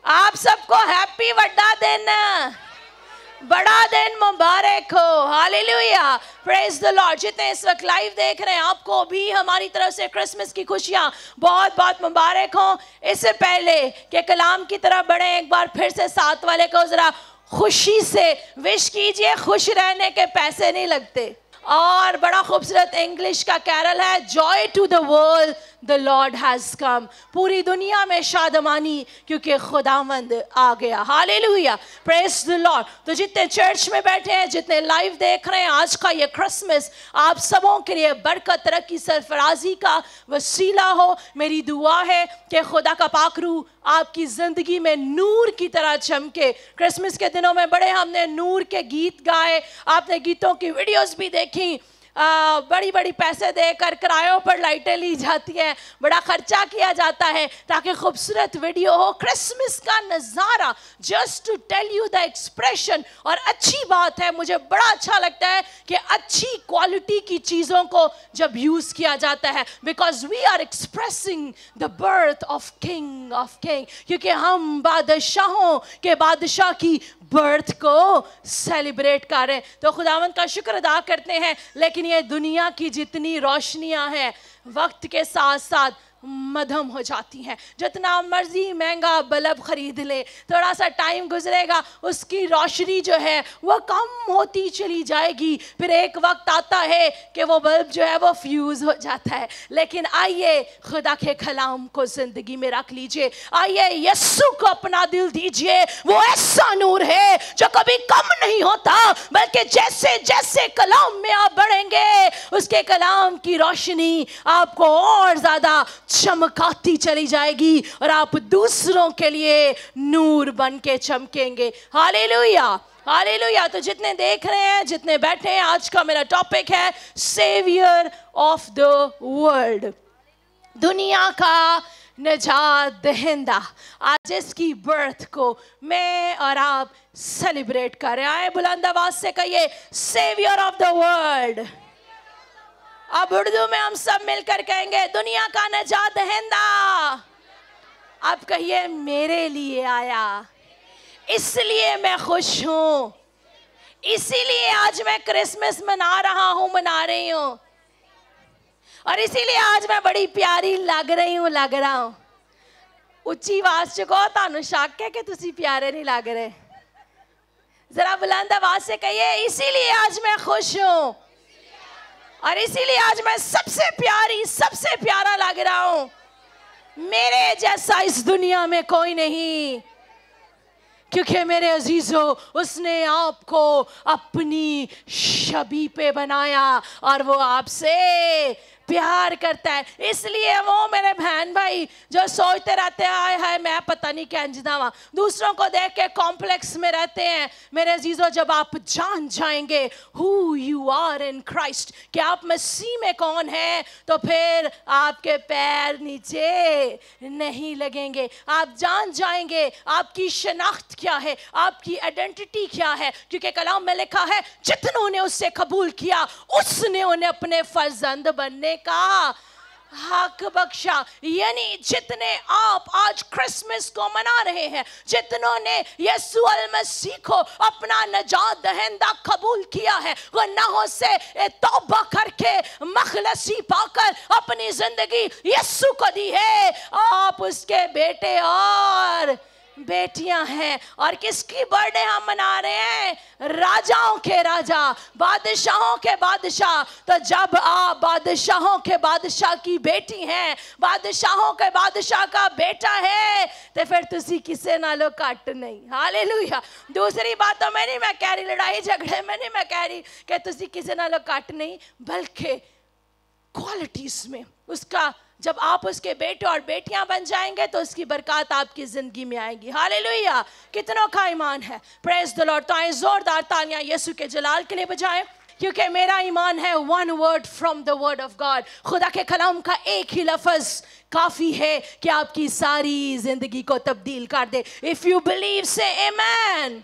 आप सबको हैप्पी बड़ा दिन मुबारक हो। Hallelujah, praise the Lord. जितने इस वक्त लाइव देख रहे हैं, आपको भी हमारी तरफ से क्रिसमस की खुशियां बहुत बहुत मुबारक हो। इससे पहले कि कलाम की तरफ बढ़े, एक बार फिर से साथ वाले को जरा खुशी से विश कीजिए। खुश रहने के पैसे नहीं लगते। और बड़ा खूबसूरत इंग्लिश का कैरल है, joy to the world the lord has come. पूरी दुनिया में शादमानी क्योंकि खुदावंद आ गया। Hallelujah, praise the lord. तो जितने चर्च में बैठे हैं, जितने लाइव देख रहे हैं, आज का ये क्रिसमस आप सबों के लिए बरकत, तरक्की, सरफराजी का वसीला हो। मेरी दुआ है कि खुदा का पाक रूह आपकी जिंदगी में नूर की तरह चमके। क्रिसमस के दिनों में बड़े हमने नूर के गीत गाए, आपने गीतों की वीडियोस भी देखी। बड़ी बड़ी पैसे देकर किरायों पर लाइटें ली जाती हैं, बड़ा खर्चा किया जाता है ताकि खूबसूरत वीडियो हो। क्रिसमस का नज़ारा, just to tell you the expression. और अच्छी बात है, मुझे बड़ा अच्छा लगता है कि अच्छी क्वालिटी की चीज़ों को जब यूज़ किया जाता है, because we are expressing the birth of king, क्योंकि हम बादशाहों के बादशाह की बर्थ को सेलिब्रेट कर रहे हैं। तो खुदावंद का शुक्र अदा करते हैं। लेकिन ये दुनिया की जितनी रोशनियां हैं, वक्त के साथ साथ मधम हो जाती हैं। जितना मर्जी महंगा बल्ब खरीद ले, थोड़ा सा टाइम गुजरेगा, उसकी रोशनी जो है वो कम होती चली जाएगी। फिर एक वक्त आता है कि वो बल्ब जो है वो फ्यूज हो जाता है। लेकिन आइए खुदा के कलाम को जिंदगी में रख लीजिए। आइए यीशु को अपना दिल दीजिए। वो ऐसा नूर है जो कभी कम नहीं होता, बल्कि जैसे जैसे कलाम में आप बढ़ेंगे, उसके कलाम की रोशनी आपको और ज्यादा चमकाती चली जाएगी और आप दूसरों के लिए नूर बन के चमकेंगे। Hallelujah, hallelujah. तो जितने देख रहे हैं, जितने बैठे हैं, आज का मेरा टॉपिक है सेवियर ऑफ द वर्ल्ड, दुनिया का निजात दहिंदा। आज इसकी बर्थ को मैं और आप सेलिब्रेट कर रहे हैं। आए बुलंद आवाज से कहिए, सेवियर ऑफ द वर्ल्ड। अब उर्दू में हम सब मिलकर कहेंगे, दुनिया का निजात दहिंदा। अब कहिए, मेरे लिए आया, इसलिए मैं खुश हूं, इसीलिए आज मैं क्रिसमस मना रही हूं, और इसीलिए आज मैं बड़ी प्यारी लग रहा हूं। उच्ची आवाज च कहो, तानू शक है कि तुसी प्यारे नहीं लग रहे? जरा बुलंद आवाज से कहिए, इसीलिए आज मैं खुश हूं, और इसीलिए आज मैं सबसे प्यारा लग रहा हूं। मेरे जैसा इस दुनिया में कोई नहीं, क्योंकि मेरे अजीजों, उसने आपको अपनी छवि पे बनाया और वो आपसे प्यार करता है। इसलिए वो मेरे बहन भाई जो सोचते रहते हैं, हाय हाय मैं पता नहीं क्या जावा, दूसरों को देख के कॉम्प्लेक्स में रहते हैं, मेरे अजीजों, जब आप जान जाएंगे who you are in Christ, कि आप मसीह में कौन है, तो फिर आपके पैर नीचे नहीं लगेंगे। आप जान जाएंगे आपकी शनाख्त क्या है, आपकी आइडेंटिटी क्या है, क्योंकि कलाम में लिखा है, जितनों ने उससे कबूल किया उसने उन्हें अपने फर्जंद बनने का हक बख्शा। यानी जितने आप आज क्रिसमस को मना रहे हैं, जितनों ने यीशु मसीह को अपना नजात दहिंदा कबूल किया है, गुनाहों से तौबा करके मखलसी पाकर अपनी जिंदगी यीशु को दी है, आप उसके बेटे और बेटियां हैं। और किसकी बर्थडे हम मना रहे हैं? राजाओं के राजा, बादशाहों के बादशाह। तो जब आप बादशाहों के बादशाह की बेटी हैं, बादशाहों के बादशाह का बेटा है, तो फिर तुसी किसे नालो कट नहीं। हालेलुया। दूसरी बात तो मैं कह रही लड़ाई झगड़े में नहीं मैं कह रही कि तुसी किसे नालो कट नहीं, बल्कि क्वालिटीज में उसका, जब आप उसके बेटे और बेटियां बन जाएंगे तो उसकी बरकत आपकी जिंदगी में आएगी। हालेलुया। कितनों का ईमान है? Praise the lord. तो आए जोरदार तालियां यीशु के जलाल के लिए बजाएं, क्योंकि मेरा ईमान है one word from the word of God. खुदा के कलाम का एक ही लफ्ज काफी है कि आपकी सारी जिंदगी को तब्दील कर दे। इफ यू बिलीव से आमेन।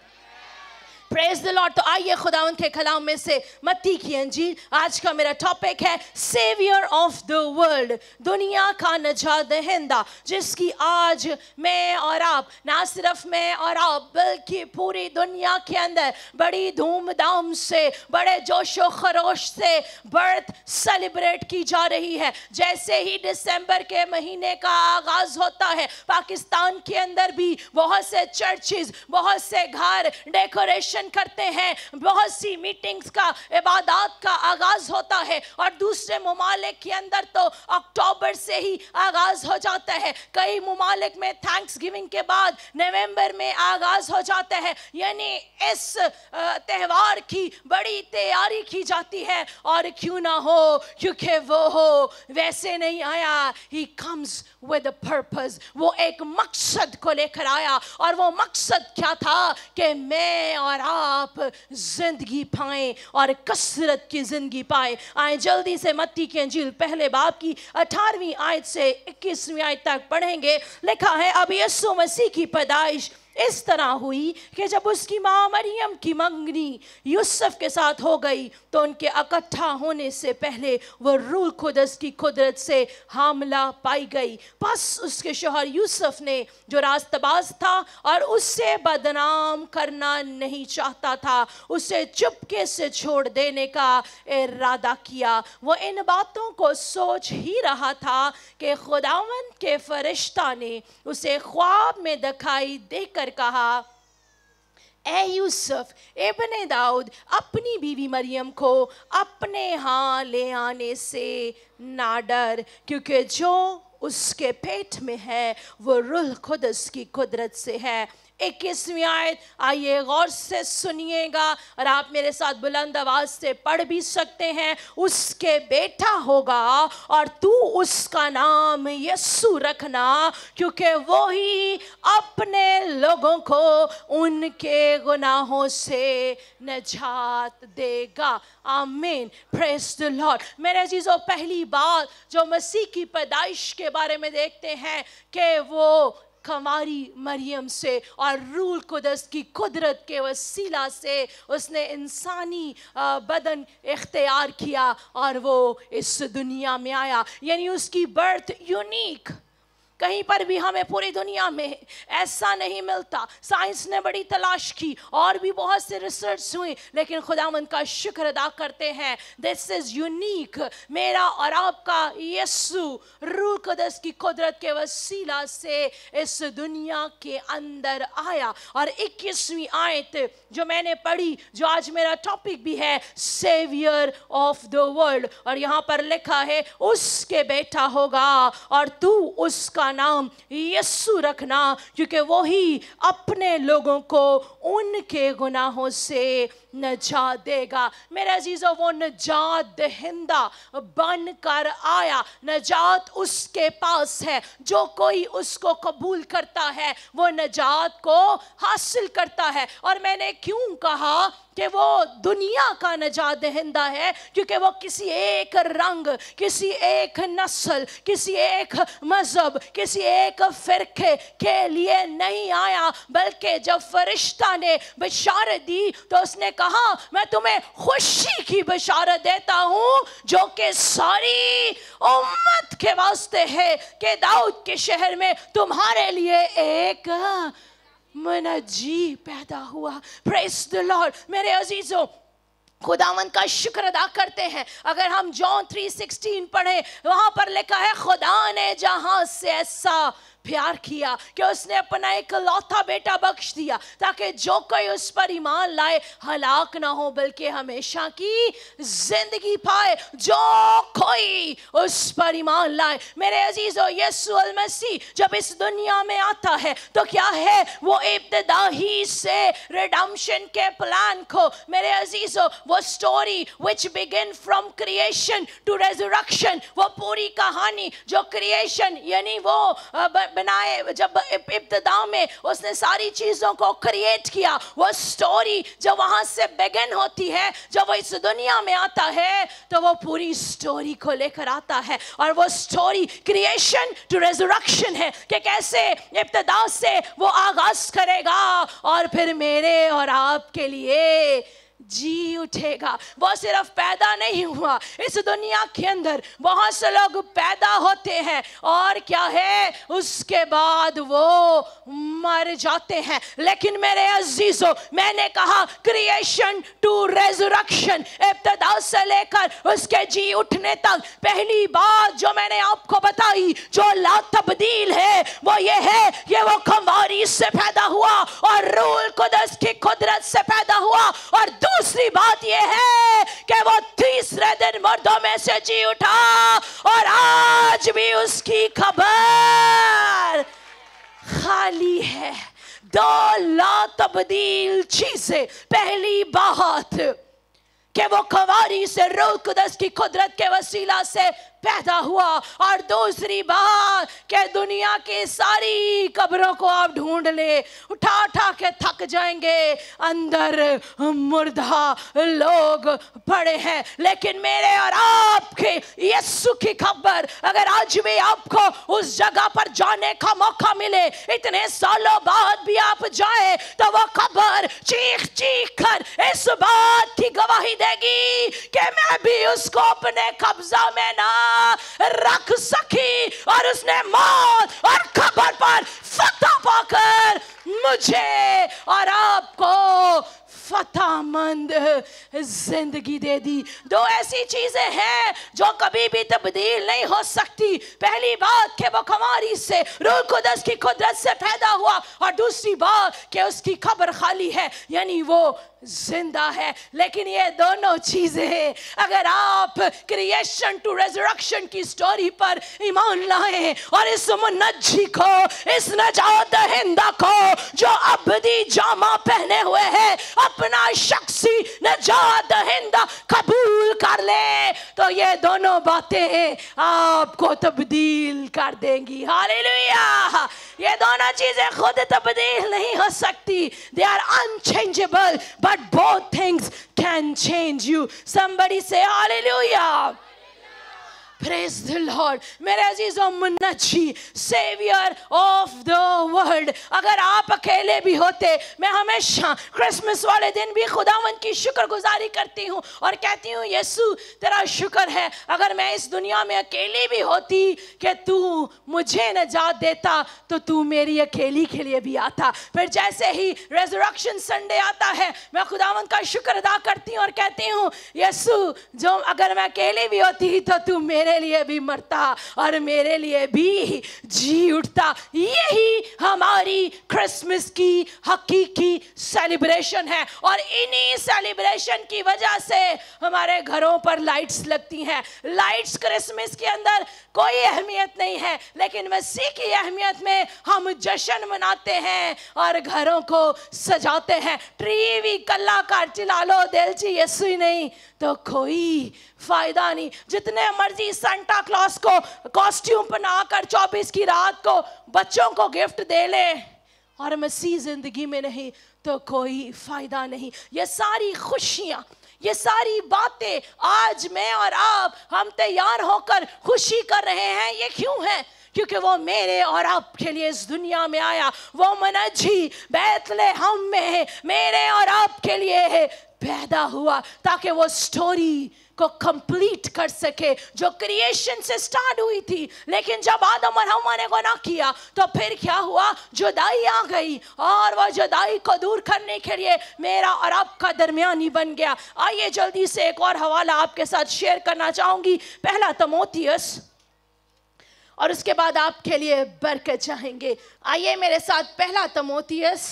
Praise the lord. तो आइए खुदावंद के कलाम में से मत्ती की अंजील, आज का मेरा टॉपिक है सेवियर ऑफ द वर्ल्ड, दुनिया का नजात दहिंदा, जिसकी आज मैं और आप, ना सिर्फ मैं और आप बल्कि पूरी दुनिया के अंदर बड़ी धूमधाम से, बड़े जोशो खरोश से बर्थ सेलिब्रेट की जा रही है। जैसे ही दिसंबर के महीने का आगाज होता है, पाकिस्तान के अंदर भी बहुत से चर्चेस, बहुत से घर डेकोरेशन करते हैं, बहुत सी मीटिंग्स का, इबादत का आगाज होता है। और दूसरे ममालिक के अंदर तो अक्टूबर से ही आगाज हो जाता है। कई ममालिक में थैंक्स गिविंग के बाद नवंबर में आगाज हो जाता है। यानी इस त्यौहार की बड़ी तैयारी की जाती है। और क्यों ना हो, क्योंकि वो हो वैसे नहीं आया, he comes with a purpose, वो एक मकसद को लेकर आया। और वो मकसद क्या था कि मैं और आप जिंदगी पाएं और कसरत की जिंदगी पाएं। आए जल्दी से मत्ती की अंजील पहले बाब की 18वीं आयत से 21वीं आयत तक पढ़ेंगे। लिखा है, अब यीशु मसीह की पैदाइश इस तरह हुई कि जब उसकी माँ मरियम की मंगनी यूसुफ के साथ हो गई तो उनके इकट्ठा होने से पहले वह रूह कुदस की कुदरत से हामला पाई गई। बस उसके शौहर यूसुफ ने, जो रास्तबाज था और उससे बदनाम करना नहीं चाहता था, उसे चुपके से छोड़ देने का इरादा किया। वो इन बातों को सोच ही रहा था कि खुदावंद के फरिश्ता ने उसे ख्वाब में दिखाई देकर कहा, ए यूसुफ इब्ने दाऊद, अपनी बीवी मरियम को अपने यहाँ ले आने से ना डर, क्योंकि जो उसके पेट में है वो रूह कुदस की कुदरत से है। 21वीं आयत, आइए गौर से सुनिएगा और आप मेरे साथ बुलंद आवाज से पढ़ भी सकते हैं। उसके बेटा होगा और तू उसका नाम यीशु रखना, क्योंकि वो ही अपने लोगों को उनके गुनाहों से निजात देगा। आमीन, प्रेज द लॉर्ड। मेरे अजीजों, पहली बात जो मसीह की पैदाइश के बारे में देखते हैं कि वो कुंवारी मरियम से और रूह कुदस की कुदरत के वसीला से उसने इंसानी बदन इख्तियार किया और वो इस दुनिया में आया। यानी उसकी बर्थ यूनिक, कहीं पर भी हमें पूरी दुनिया में ऐसा नहीं मिलता। साइंस ने बड़ी तलाश की और भी बहुत से रिसर्च हुई, लेकिन खुदावंद का शुक्र अदा करते हैं, दिस इज यूनिक। मेरा और आपका यीशु रूह कुदस की कुदरत के वसीला से इस दुनिया के अंदर आया। और 21वीं आयत जो मैंने पढ़ी, जो आज मेरा टॉपिक भी है, सेवियर ऑफ द वर्ल्ड, और यहाँ पर लिखा है उसके बेटा होगा और तू उसका नाम यीशु रखना, क्योंकि वो ही अपने लोगों को उनके गुनाहों से नजात देगा। मेरे अजीजों, वो नजात दहिंदा बनकर आया। नजात उसके पास है, जो कोई उसको कबूल करता है वो नजात को हासिल करता है। और मैंने क्यों कहा कि वो दुनिया का नजात दहिंदा है, क्योंकि वो किसी एक रंग, किसी एक नस्ल, किसी एक मजहब, किसी एक फिरके के लिए नहीं आया, बल्कि जब फरिश्ता ने बशारत दी तो उसने कहा, मैं तुम्हें खुशी की बशारत देता हूं जो कि सारी उम्मत के वास्ते है, कि दाऊद के शहर में तुम्हारे लिए एक मुनज्जी पैदा हुआ। Praise the Lord. मेरे अजीजों, खुदावंद का शुक्र अदा करते हैं। अगर हम जॉन 3:16 पढ़ें, वहां पर लिखा है, खुदा ने जहां से ऐसा प्यार किया कि उसने अपना एक लौता बेटा बख्श दिया, ताकि जो कोई उस पर ईमान लाए हलाक ना हो बल्कि हमेशा की जिंदगी पाए। जो कोई उस पर ईमान लाए। मेरे अजीजों, यीशु अल मसीह जब इस दुनिया में आता है तो क्या है, वो इब्तिदा ही से रिडेम्पशन के प्लान को, मेरे अजीजों, वो story which begin from creation to resurrection, वो पूरी कहानी जो क्रिएशन यानी वो बनाए, जब इब्तिदा में उसने सारी चीजों को क्रिएट किया, वो स्टोरी जब वहां से बिगिन होती है, जब वो इस दुनिया में आता है तो वो पूरी स्टोरी को लेकर आता है। और वो स्टोरी क्रिएशन टू रेजरेक्शन है कि कैसे इब्तिदा से वो आगाज करेगा और फिर मेरे और आपके लिए जी उठेगा। वो सिर्फ पैदा नहीं हुआ, इस दुनिया के अंदर बहुत से लोग पैदा होते हैं और क्या है, उसके बाद वो मर जाते हैं। लेकिन मेरे अजीजों, मैंने कहा क्रिएशन टू रेजरेक्शन, इब्तिदा से लेकर उसके जी उठने तक, पहली बात जो मैंने आपको बताई जो ला तब्दील है वो ये है कि वो कुंवारी से पैदा हुआ और रूह कुदस की कुदरत से पैदा हुआ। और दूसरी बात यह है कि वो तीसरे दिन मर्दों में से जी उठा और आज भी उसकी खबर खाली है। दो ला तब्दील चीजें, पहली बात कि वो कुंवारी से रूह कुदस की कुदरत के वसीला से पैदा हुआ, और दूसरी बात कि दुनिया की सारी कब्रों को आप ढूंढ ले, उठा उठा के थक जाएंगे, अंदर मुर्दा लोग पड़े हैं। लेकिन मेरे और आपके यीशु की खबर, अगर आज भी आपको उस जगह पर जाने का मौका मिले, इतने सालों बाद भी आप जाए, तो वो खबर चीख चीख कर इस बात की गवाही देगी कि मैं भी उसको अपने कब्जा में ना रख सकी, और उसने मौत और खबर पर फतह पाकर मुझे और आपको फतहमंद जिंदगी दे दी। दो ऐसी चीजें हैं जो कभी भी तब्दील नहीं हो सकती। पहली बात कि वो कुंवारी से रूह कुदस की कुदरत से पैदा हुआ, और दूसरी बात कि उसकी खबर खाली है, यानी वो जिंदा है। लेकिन ये दोनों चीजें अगर आप क्रिएशन टू रेजरेक्शन की स्टोरी पर ईमान लाएं और इस मुनज्जी को, इस नजात दहिंदा को जो अबदी जामा पहने हुए है, अपना शख्सी नजात दहिंदा कबूल कर ले, तो ये दोनों बातें आपको तब्दील कर देंगी। हालेलुया। ये दोनों चीजें खुद तब्दील नहीं हो सकती, they are unchangeable, but both things can change you. Somebody say hallelujah. Praise the Lord. मेरे अजीजों, मुन्नजी सेवियर ऑफ द वर्ल्ड, अगर आप अकेले भी होते, मैं हमेशा क्रिसमस वाले दिन भी खुदावंद की शुक्रगुजारी करती हूँ और कहती हूँ यीशु तेरा शुक्र है अगर मैं इस दुनिया में अकेली भी होती कि तू मुझे नजात देता तो तू मेरी अकेली के लिए भी आता। फिर जैसे ही रेजरेक्शन संडे आता है, मैं खुदावंद का शुक्र अदा करती हूँ और कहती हूँ यीशु जो अगर मैं अकेले भी होती तो तू मेरे लिए भी मरता और मेरे लिए भी जी उठता। यही हमारी क्रिसमस की हकीकी सेलिब्रेशन है, और इन्हीं सेलिब्रेशन की वजह से हमारे घरों पर लाइट्स लगती हैं। लाइट्स क्रिसमस के अंदर कोई अहमियत नहीं है, लेकिन मसीह की अहमियत में हम जश्न मनाते हैं और घरों को सजाते हैं। ट्री भी कलाकार चिल्ला लो, दिल ची यीशु ही नहीं तो कोई फायदा नहीं। जितने मर्जी सांता क्लॉस को कॉस्ट्यूम बनाकर 24 की रात को बच्चों को गिफ्ट दे ले और मसीह जिंदगी में नहीं तो कोई फायदा नहीं। ये सारी खुशियां, ये सारी बातें आज मैं और आप हम तैयार होकर खुशी कर रहे हैं, ये क्यों है? क्योंकि वो मेरे और आपके लिए इस दुनिया में आया। वो मुनज्जी बैतलहम में मेरे और आपके लिए पैदा हुआ ताकि वो स्टोरी को कंप्लीट कर सके जो क्रिएशन से स्टार्ट हुई थी। लेकिन जब आदम और हव्वा ने गुनाह किया तो फिर क्या हुआ? जुदाई आ गई, और वह जुदाई को दूर करने के लिए मेरा और आपका दरमियानी बन गया। आइए जल्दी से एक और हवाला आपके साथ शेयर करना चाहूंगी, पहला तीमुथियुस, और उसके बाद आपके लिए बरकत चाहेंगे। आइए मेरे साथ पहला तीमुथियुस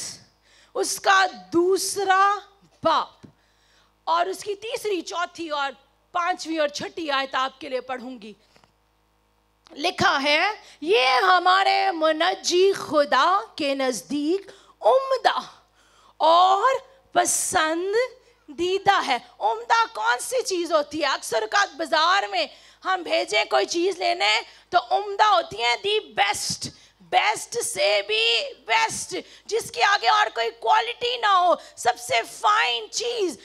उसका दूसरा बाप और उसकी तीसरी, चौथी और पांचवी और छठी आयत आपके लिए पढ़ूंगी। लिखा है, ये हमारे मुनज्जी खुदा के नजदीक उम्दा और पसंदीदा है। उम्दा कौन सी चीज होती है? अक्सर का बाजार में हम भेजे कोई चीज लेने तो उम्दा होती है दी बेस्ट, बेस्ट से भी बेस्ट, जिसके आगे और कोई क्वालिटी ना हो, सबसे फाइन चीज,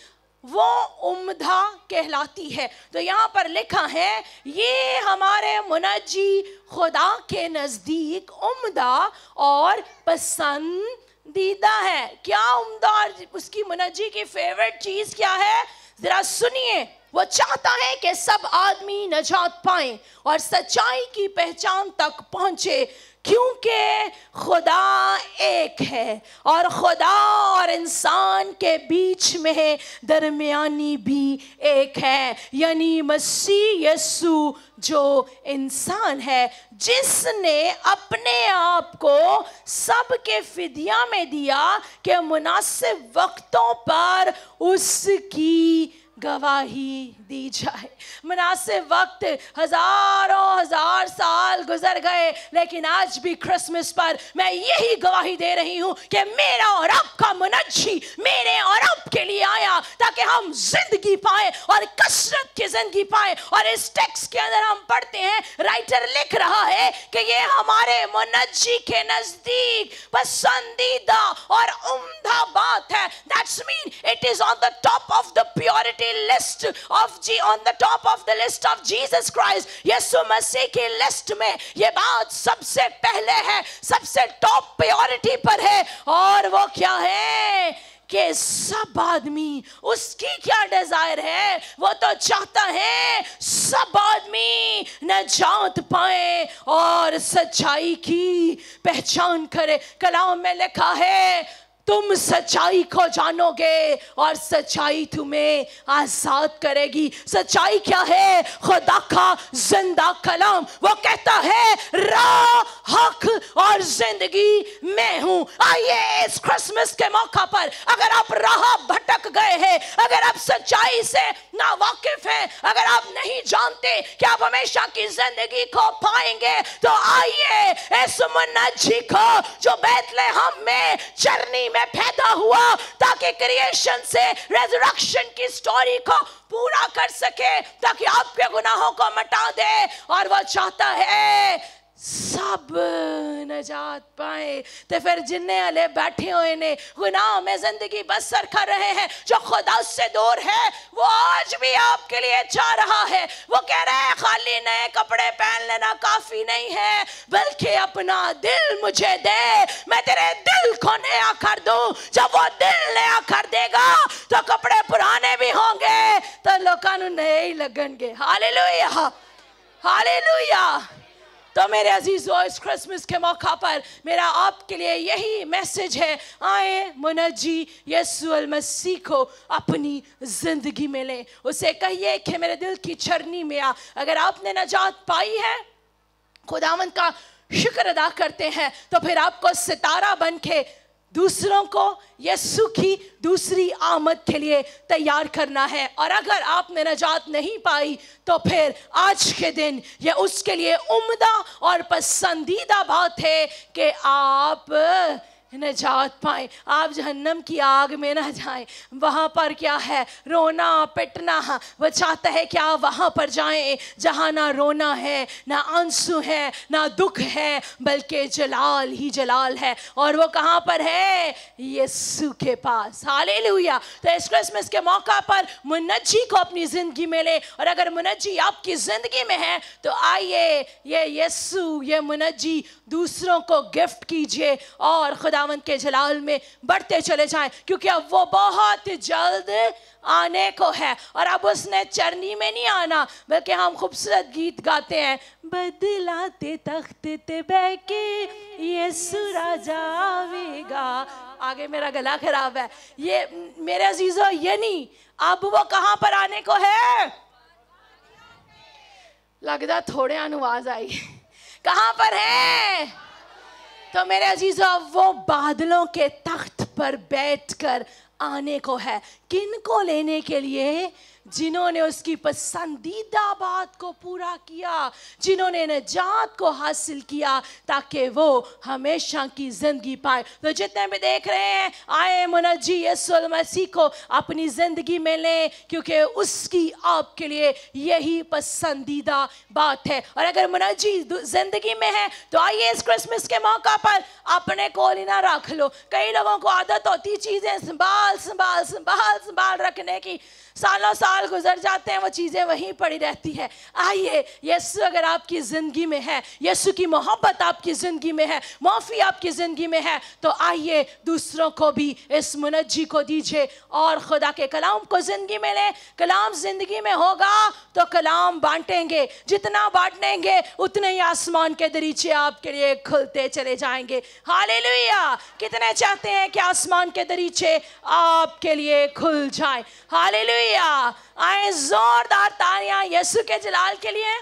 वो उम्दा कहलाती है। तो यहाँ पर लिखा है ये हमारे मुनज्जी खुदा के नजदीक उम्दा और पसंदीदा है। क्या उम्दा और उसकी मुनज्जी की फेवरेट चीज क्या है, जरा सुनिए। वो चाहता है कि सब आदमी नजात पाएं और सच्चाई की पहचान तक पहुंचे, क्योंकि खुदा एक है और खुदा और इंसान के बीच में दरमियानी भी एक है, यानी मसीह यीशु जो इंसान है, जिसने अपने आप को सबके फिदिया में दिया कि मुनासिब वक्तों पर उसकी गवाही दी जाए। मुनासिब वक्त, हजारों हजार साल गुजर गए, लेकिन आज भी क्रिसमस पर मैं यही गवाही दे रही हूं कि मेरा और आपका मुनज्जी मेरे और आपके लिए आया ताकि हम जिंदगी पाए और कसरत की जिंदगी पाए। और इस टेक्स्ट के अंदर हम पढ़ते हैं, राइटर लिख रहा है कि ये हमारे मुनज्जी के नजदीक पसंदीदा और उम्दा बात है। That's mean it is on the top of the purity list of on the top of the list of Jesus Christ। यीशु मसीह की लिस्ट में ये बात सबसे पहले है, सबसे टॉप प्रायोरिटी पर है। और वो क्या है कि सब आदमी, उसकी क्या डिजायर है, वो तो चाहता है सब आदमी नजात पाए और सच्चाई की पहचान करे। कलाम में लिखा है तुम सच्चाई को जानोगे और सच्चाई तुम्हें आजाद करेगी। सच्चाई क्या है? खुदा का जिंदा कलाम। वो कहता है राह, हक और जिंदगी मैं हूं। आइए इस क्रिसमस के मौका पर, अगर आप राह भटक गए हैं, अगर आप सच्चाई से ना वाकिफ हैं, अगर आप नहीं जानते कि आप हमेशा की जिंदगी को पाएंगे, तो आइए इस मुनज्जी को जो बैतलहम में चरनी में पैदा हुआ ताकि क्रिएशन से रेजरेक्शन की स्टोरी को पूरा कर सके, ताकि आपके गुनाहों को मिटा दे। और वो चाहता है सब नजात पाए। तो फिर जिन्ने वाले बैठे हुए ने गुनाह में जिंदगी बसर कर रहे हैं, जो खुदा से दूर है, वो आज भी आपके लिए चाह रहा है। वो कह रहा है खाली नए कपड़े पहन लेना काफी नहीं है, बल्कि अपना दिल मुझे दे, मैं तेरे दिल को नया कर दूं। जब वो दिल नया कर देगा तो कपड़े पुराने भी होंगे तो लोगों को नए ही लगेंगे। Hallelujah, hallelujah. तो मेरे अजीजों, इस क्रिसमस के मौका पर मेरा आपके लिए यही मैसेज है, आए मुनज्जी यीशु मसीह को अपनी जिंदगी में लें। उसे कहिए कि मेरे दिल की चरनी में आ। अगर आपने नजात पाई है, खुदावंद का शुक्र अदा करते हैं, तो फिर आपको सितारा बन के दूसरों को यीशु की दूसरी आमद के लिए तैयार करना है। और अगर आपने नजात नहीं पाई, तो फिर आज के दिन ये उसके लिए उम्दा और पसंदीदा बात है कि आप नजात पाए, आप जहन्नम की आग में ना जाएं। वहाँ पर क्या है? रोना पिटना। वो चाहता है कि आप वहाँ पर जाएं जहाँ ना रोना है, ना आंसू है, ना दुख है, बल्कि जलाल ही जलाल है। और वो कहाँ पर है? यीशु के पास। हालेलुया। तो इस क्रिसमस के मौका पर मुनज्जी को अपनी जिंदगी में ले। और अगर मुनज्जी आपकी जिंदगी में है, तो आइए ये यीशु, ये मुनज्जी दूसरों को गिफ्ट कीजिए और खुदावंद के जलाल में बढ़ते चले जाएं, क्योंकि अब वो बहुत जल्द आने को है। और अब उसने चरनी में नहीं आना, बल्कि हम खूबसूरत गीत गाते हैं, बदलाते तख्त ते बैके यीशु राजा आवेगा। आगे मेरा गला खराब है। ये मेरे अजीजों, ये नहीं, अब वो कहां पर आने को है? लगता थोड़े आवाज आई। कहां पर है? तो मेरे अजीजों, वो बादलों के तख्त पर बैठकर आने को है। किन को लेने के लिए? जिन्होंने उसकी पसंदीदा बात को पूरा किया, जिन्होंने निजात को हासिल किया ताकि वो हमेशा की जिंदगी पाए। तो जितने भी देख रहे हैं, आए मुनज्जी यीशु मसीह को अपनी जिंदगी में लें, क्योंकि उसकी आपके लिए यही पसंदीदा बात है। और अगर मुनज्जी जिंदगी में है तो आइए इस क्रिसमस के मौका पर अपने कोल ही ना रख लो। कई लोगों को आदत होती चीजें संभाल संभाल संभाल संभाल रखने की, सालों साल गुजर जाते हैं, वो चीजें वहीं पड़ी रहती है। आइए, यीशु अगर आपकी जिंदगी में है, यीशु की मोहब्बत आपकी जिंदगी में है, माफी आपकी जिंदगी में है, तो आइए दूसरों को भी इस मुनज्जी को दीजिए और खुदा के कलाम को जिंदगी में लें। कलाम जिंदगी में होगा तो कलाम बांटेंगे, जितना बांटेंगे उतने ही आसमान के दरीचे आपके लिए खुलते चले जाएंगे। हालेलुया! कितने चाहते हैं कि आसमान के दरीचे आपके लिए खुल जाए? हालेलुया! आए जोरदार तालियां यीशु के जलाल के लिए।